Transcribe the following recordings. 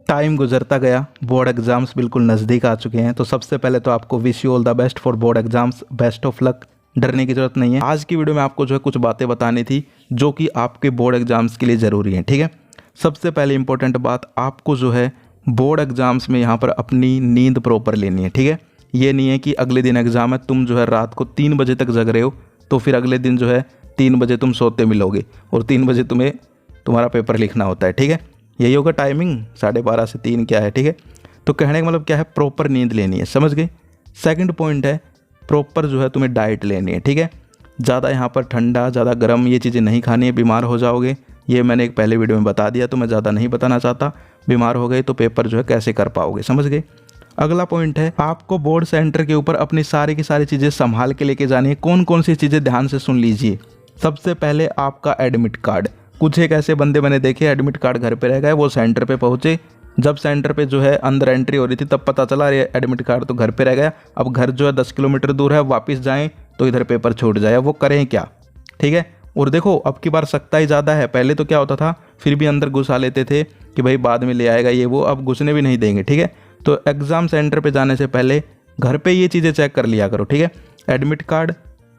Time गुजरता गया, board exams बिल्कुल नज़दीक आ चुके हैं। तो सबसे पहले तो आपको wish you all the best for board exams, best of luck. डरने की ज़रूरत नहीं है। आज की वीडियो में आपको जो है कुछ बातें बतानी थी जो कि आपके बोर्ड एग्ज़ाम्स के लिए ज़रूरी हैं, ठीक है। सबसे पहले इंपॉर्टेंट बात, आपको जो है बोर्ड एग्ज़ाम्स में यहाँ पर अपनी नींद प्रॉपर लेनी है, ठीक है। ये नहीं है कि अगले दिन एग्ज़ाम है, तुम जो है रात को 3 बजे तक जग रहे हो, तो फिर अगले दिन जो है 3 बजे तुम सोते मिलोगे और 3 बजे तुम्हें तुम्हारा पेपर लिखना होता है, ठीक है। यही होगा टाइमिंग, 12:30 से 3 क्या है, ठीक है। तो कहने का मतलब क्या है, प्रॉपर नींद लेनी है, समझ गए। सेकंड पॉइंट है, प्रॉपर जो है तुम्हें डाइट लेनी है, ठीक है। ज़्यादा यहाँ पर ठंडा, ज़्यादा गर्म ये चीज़ें नहीं खानी है, बीमार हो जाओगे। ये मैंने एक पहले वीडियो में बता दिया, तो मैं ज़्यादा नहीं बताना चाहता। बीमार हो गए तो पेपर जो है कैसे कर पाओगे, समझ गए। अगला पॉइंट है, आपको बोर्ड सेंटर के ऊपर अपनी सारी की सारी चीज़ें संभाल के लेके जानी है। कौन कौन सी चीज़ें, ध्यान से सुन लीजिए। सबसे पहले आपका एडमिट कार्ड। कुछ एक ऐसे बंदे मैंने देखे एडमिट कार्ड घर पे रह गए, वो सेंटर पे पहुंचे, जब सेंटर पे जो है अंदर एंट्री हो रही थी तब पता चला ये एडमिट कार्ड तो घर पे रह गया। अब घर जो है 10 किलोमीटर दूर है, वापस जाएं तो इधर पेपर छूट जाए, वो करें क्या, ठीक है। और देखो अब की बार सख्ताई ज़्यादा है। पहले तो क्या होता था, फिर भी अंदर घुसा लेते थे कि भाई बाद में ले आएगा ये वो, अब घुसने भी नहीं देंगे, ठीक है। तो एग्ज़ाम सेंटर पे जाने से पहले घर पे ये चीज़ें चेक कर लिया करो, ठीक है। एडमिट कार्ड,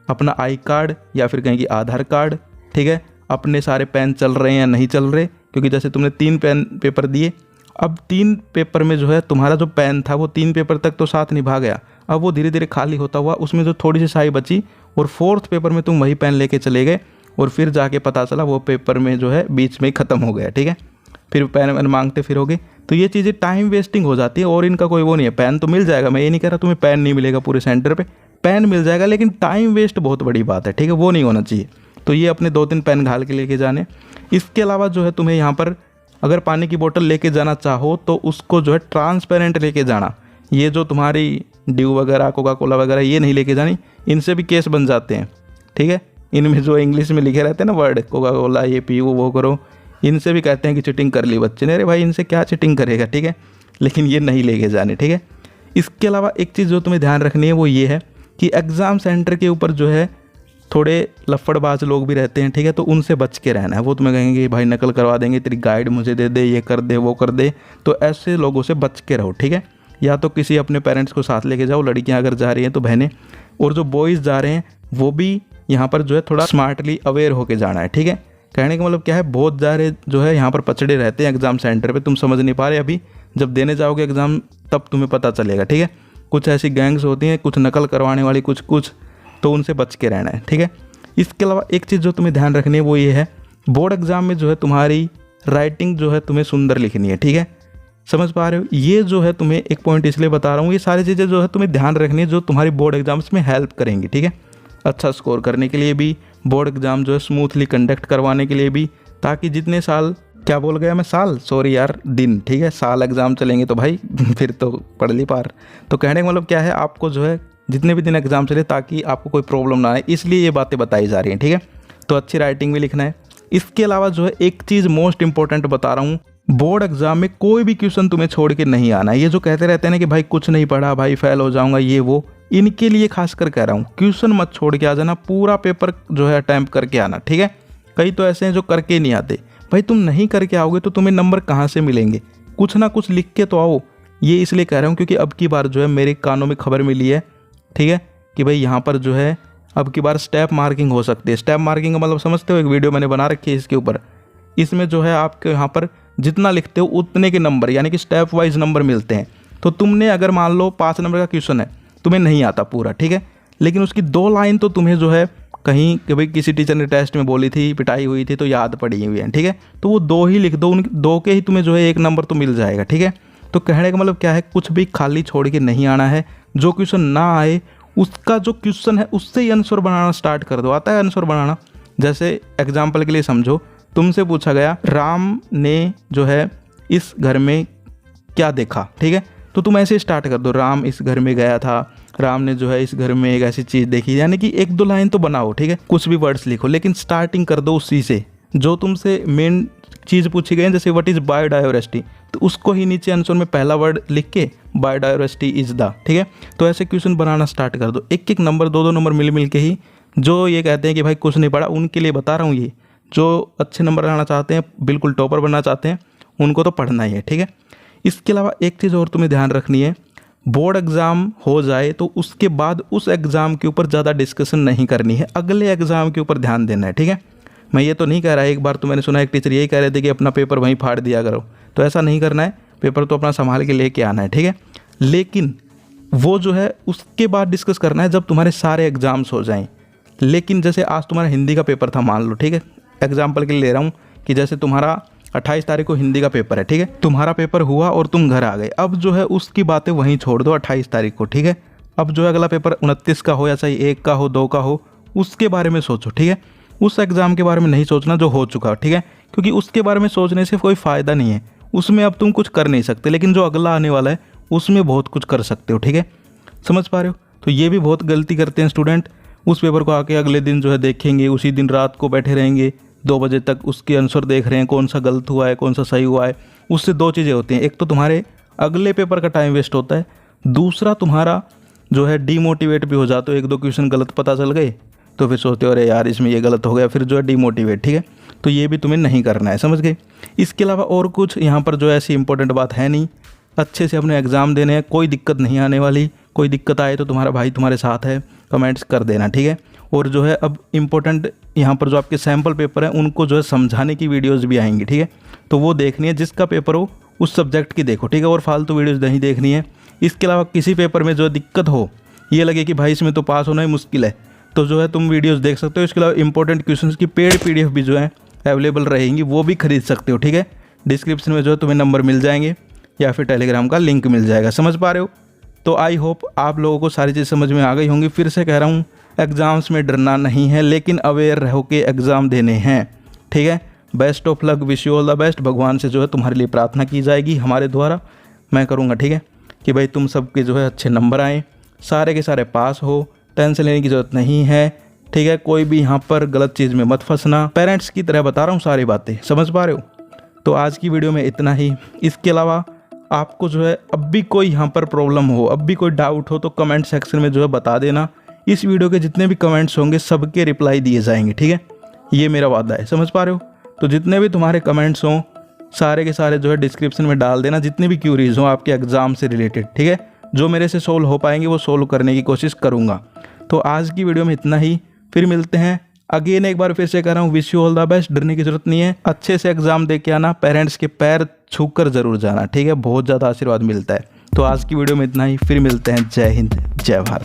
अपना आई कार्ड या फिर कहीं की आधार कार्ड, ठीक है। अपने सारे पेन चल रहे हैं या नहीं चल रहे, क्योंकि जैसे तुमने 3 पेन पेपर दिए, अब 3 पेपर में जो है तुम्हारा जो पेन था वो 3 पेपर तक तो साथ निभा गया, अब वो धीरे धीरे खाली होता हुआ उसमें जो थोड़ी सी स्याही बची, और 4th पेपर में तुम वही पेन लेके चले गए और फिर जाके पता चला वो पेपर में जो है बीच में ख़त्म हो गया, ठीक है। फिर पेन वैन मांगते फिरोगे, तो ये चीज़ें टाइम वेस्टिंग हो जाती है। और इनका कोई वो नहीं है, पेन तो मिल जाएगा, मैं ये नहीं कह रहा तुम्हें पेन नहीं मिलेगा, पूरे सेंटर पे पेन मिल जाएगा, लेकिन टाइम वेस्ट बहुत बड़ी बात है, ठीक है, वो नहीं होना चाहिए। तो ये अपने 2-3 पेन घाल के लेके जाने। इसके अलावा जो है तुम्हें यहाँ पर अगर पानी की बोतल लेके जाना चाहो तो उसको जो है ट्रांसपेरेंट लेके जाना। ये जो तुम्हारी ड्यू वगैरह, कोका कोला वगैरह, ये नहीं लेके जानी, इनसे भी केस बन जाते हैं, ठीक है। इनमें जो इंग्लिश में लिखे रहते हैं ना वर्ड, कोका कोला ये पियो वो करो, इनसे भी कहते हैं कि चिटिंग कर ली बच्चे ने। अरे भाई इनसे क्या चिटिंग करेगा, ठीक है, लेकिन ये नहीं लेके जाने, ठीक है। इसके अलावा एक चीज़ जो तुम्हें ध्यान रखनी है वो ये है कि एग्ज़ाम सेंटर के ऊपर जो है थोड़े लफ्फड़बाज लोग भी रहते हैं, ठीक है। तो उनसे बच के रहना है। वो तुम्हें कहेंगे भाई नकल करवा देंगे, तेरी गाइड मुझे दे दे, ये कर दे वो कर दे, तो ऐसे लोगों से बच के रहो, ठीक है। या तो किसी अपने पेरेंट्स को साथ लेके जाओ, लड़कियां अगर जा रही हैं तो बहनें, और जो बॉयज़ जा रहे हैं वो भी यहाँ पर जो है थोड़ा स्मार्टली अवेयर होके जाना है, ठीक है। कहने का मतलब क्या है, बहुत सारे जो है यहाँ पर पचड़े रहते हैं एग्ज़ाम सेंटर पे, तुम समझ नहीं पा रहे अभी, जब देने जाओगे एग्ज़ाम तब तुम्हें पता चलेगा, ठीक है। कुछ ऐसी गैंग्स होती हैं, कुछ नकल करवाने वाली, कुछ, तो उनसे बच के रहना है, ठीक है। इसके अलावा एक चीज़ जो तुम्हें ध्यान रखनी है वो ये है, बोर्ड एग्ज़ाम में जो है तुम्हारी राइटिंग जो है तुम्हें सुंदर लिखनी है, ठीक है। समझ पा रहे हो, ये जो है तुम्हें एक पॉइंट इसलिए बता रहा हूँ, ये सारी चीज़ें जो है तुम्हें ध्यान रखनी है जो तुम्हारी बोर्ड एग्जाम्स में हेल्प करेंगी, ठीक है। अच्छा स्कोर करने के लिए भी, बोर्ड एग्ज़ाम जो है स्मूथली कंडक्ट करवाने के लिए भी, ताकि जितने साल, क्या बोल गया मैं, साल, सॉरी यार, दिन, ठीक है। साल एग्ज़ाम चलेंगे तो भाई फिर तो पढ़ ली पार। तो कहने का मतलब क्या है, आपको जो है जितने भी दिन एग्ज़ाम चले ताकि आपको कोई प्रॉब्लम ना आए, इसलिए ये बातें बताई जा रही हैं, ठीक है। तो अच्छी राइटिंग भी लिखना है। इसके अलावा जो है एक चीज़ मोस्ट इंपॉर्टेंट बता रहा हूँ, बोर्ड एग्ज़ाम में कोई भी क्वेश्चन तुम्हें छोड़ के नहीं आना है। ये जो कहते रहते हैं ना कि भाई कुछ नहीं पढ़ा, भाई फेल हो जाऊंगा, ये वो, इनके लिए खासकर कह रहा हूँ, क्वेश्चन मत छोड़ के आ जाना, पूरा पेपर जो है अटैम्प्ट करके आना, ठीक है। कई तो ऐसे हैं जो करके नहीं आते, भाई तुम नहीं करके आओगे तो तुम्हें नंबर कहाँ से मिलेंगे, कुछ ना कुछ लिख के तो आओ। ये इसलिए कह रहा हूँ क्योंकि अब की बार जो है मेरे कानों में खबर मिली है, ठीक है, कि भाई यहाँ पर जो है अब की बार स्टेप मार्किंग हो सकती है। स्टेप मार्किंग का मतलब समझते हो, एक वीडियो मैंने बना रखी है इसके ऊपर। इसमें जो है आपके यहाँ पर जितना लिखते हो उतने के नंबर, यानी कि स्टेप वाइज नंबर मिलते हैं। तो तुमने अगर मान लो 5 नंबर का क्वेश्चन है, तुम्हें नहीं आता पूरा, ठीक है, लेकिन उसकी 2 लाइन तो तुम्हें जो है कहीं कि भाई किसी टीचर ने टेस्ट में बोली थी, पिटाई हुई थी, तो याद पड़ी हुई है, ठीक है। तो वो 2 ही लिख दो, उन 2 के ही तुम्हें जो है 1 नंबर तो मिल जाएगा, ठीक है। तो कहने का मतलब क्या है, कुछ भी खाली छोड़ के नहीं आना है। जो क्वेश्चन ना आए उसका जो क्वेश्चन है उससे ही आंसर बनाना स्टार्ट कर दो। आता है आंसर बनाना? जैसे एग्जाम्पल के लिए समझो, तुमसे पूछा गया राम ने जो है इस घर में क्या देखा, ठीक है, तो तुम ऐसे स्टार्ट कर दो, राम इस घर में गया था, राम ने जो है इस घर में एक ऐसी चीज़ देखी, यानी कि 1-2 लाइन तो बनाओ, ठीक है, कुछ भी वर्ड्स लिखो, लेकिन स्टार्टिंग कर दो उसी से जो तुमसे मेन चीज़ पूछी गई। जैसे व्हाट इज़ बायोडाइवर्सिटी, तो उसको ही नीचे आंसर में पहला वर्ड लिख के बायोडाइवर्सिटी इज़ द, ठीक है। तो ऐसे क्वेश्चन बनाना स्टार्ट कर दो, 1-1 नंबर 2-2 नंबर मिल के ही। जो ये कहते हैं कि भाई कुछ नहीं पढ़ा, उनके लिए बता रहा हूँ, ये जो अच्छे नंबर लाना चाहते हैं, बिल्कुल टॉपर बनना चाहते हैं, उनको तो पढ़ना ही है, ठीक है। इसके अलावा एक चीज़ और तुम्हें ध्यान रखनी है, बोर्ड एग्ज़ाम हो जाए तो उसके बाद उस एग्ज़ाम के ऊपर ज़्यादा डिस्कशन नहीं करनी है, अगले एग्ज़ाम के ऊपर ध्यान देना है, ठीक है। मैं ये तो नहीं कह रहा, एक बार तो मैंने सुना एक टीचर यही कह रहे थे कि अपना पेपर वहीं फाड़ दिया करो, तो ऐसा नहीं करना है, पेपर तो अपना संभाल के लेके आना है, ठीक है। लेकिन वो जो है उसके बाद डिस्कस करना है जब तुम्हारे सारे एग्ज़ाम्स हो जाएं। लेकिन जैसे आज तुम्हारा हिंदी का पेपर था, मान लो, ठीक है, एग्जाम्पल के लिए ले रहा हूँ कि जैसे तुम्हारा 28 तारीख को हिंदी का पेपर है, ठीक है, तुम्हारा पेपर हुआ और तुम घर आ गए, अब जो है उसकी बातें वहीं छोड़ दो 28 तारीख को, ठीक है। अब जो है अगला पेपर 29 का हो या चाहे 1 का हो 2 का हो, उसके बारे में सोचो, ठीक है। उस एग्ज़ाम के बारे में नहीं सोचना जो हो चुका, ठीक है, क्योंकि उसके बारे में सोचने से कोई फ़ायदा नहीं है, उसमें अब तुम कुछ कर नहीं सकते, लेकिन जो अगला आने वाला है उसमें बहुत कुछ कर सकते हो, ठीक है, समझ पा रहे हो। तो ये भी बहुत गलती करते हैं स्टूडेंट, उस पेपर को आके अगले दिन जो है देखेंगे, उसी दिन रात को बैठे रहेंगे 2 बजे तक, उसके आंसर देख रहे हैं कौन सा गलत हुआ है कौन सा सही हुआ है। उससे 2 चीज़ें होती हैं, एक तो तुम्हारे अगले पेपर का टाइम वेस्ट होता है, दूसरा तुम्हारा जो है डीमोटिवेट भी हो जाते हो, 1-2 क्वेश्चन गलत पता चल गए तो फिर सोचते हो अरे यार इसमें ये गलत हो गया, फिर जो है डीमोटिवेट, ठीक है। तो ये भी तुम्हें नहीं करना है, समझ गए। इसके अलावा और कुछ यहाँ पर जो है ऐसी इंपॉर्टेंट बात है नहीं, अच्छे से अपने एग्ज़ाम देने हैं, कोई दिक्कत नहीं आने वाली। कोई दिक्कत आए तो तुम्हारा भाई तुम्हारे साथ है, कमेंट्स कर देना, ठीक है। और जो है अब इम्पोर्टेंट यहाँ पर जो आपके सैम्पल पेपर हैं उनको जो है समझाने की वीडियोज़ भी आएंगी, ठीक है, तो वो देखनी है, जिसका पेपर हो उस सब्जेक्ट की देखो, ठीक है, और फालतू वीडियोज़ नहीं देखनी है। इसके अलावा किसी पेपर में जो दिक्कत हो, ये लगे कि भाई इसमें तो पास होना ही मुश्किल है, तो जो है तुम वीडियोज़ देख सकते हो। इसके अलावा इंपॉर्टेंट क्वेश्चंस की पेड PDF भी जो है अवेलेबल रहेंगी, वो भी खरीद सकते हो, ठीक है। डिस्क्रिप्शन में जो है तुम्हें नंबर मिल जाएंगे या फिर टेलीग्राम का लिंक मिल जाएगा, समझ पा रहे हो। तो आई होप आप लोगों को सारी चीज़ समझ में आ गई होंगी। फिर से कह रहा हूँ, एग्ज़ाम्स में डरना नहीं है, लेकिन अवेयर रहो कि एग्ज़ाम देने हैं, ठीक है। Best of luck, wish you all the best. भगवान से जो है तुम्हारे लिए प्रार्थना की जाएगी हमारे द्वारा, मैं करूँगा, ठीक है, कि भाई तुम सबके जो है अच्छे नंबर आएँ, सारे के सारे पास हो, टेंशन लेने की ज़रूरत नहीं है, ठीक है। कोई भी यहाँ पर गलत चीज़ में मत फंसना, पेरेंट्स की तरह बता रहा हूँ सारी बातें, समझ पा रहे हो। तो आज की वीडियो में इतना ही। इसके अलावा आपको जो है अब भी कोई यहाँ पर प्रॉब्लम हो, अब भी कोई डाउट हो, तो कमेंट सेक्शन में जो है बता देना। इस वीडियो के जितने भी कमेंट्स होंगे सबके रिप्लाई दिए जाएंगे, ठीक है, ये मेरा वादा है, समझ पा रहे हो। तो जितने भी तुम्हारे कमेंट्स हों सारे के सारे जो है डिस्क्रिप्शन में डाल देना, जितनी भी क्यूरीज हों आपके एग्ज़ाम से रिलेटेड, ठीक है। जो मेरे से सोल्व हो पाएंगे वो सोल्व करने की कोशिश करूँगा। तो आज की वीडियो में इतना ही, फिर मिलते हैं अगेन। एक बार फिर से कह रहा हूँ, wish you all the best. डरने की जरूरत नहीं है, अच्छे से एग्जाम दे के आना, पेरेंट्स के पैर छूकर जरूर जाना, ठीक है, बहुत ज़्यादा आशीर्वाद मिलता है। तो आज की वीडियो में इतना ही, फिर मिलते हैं। जय हिंद, जय भारत।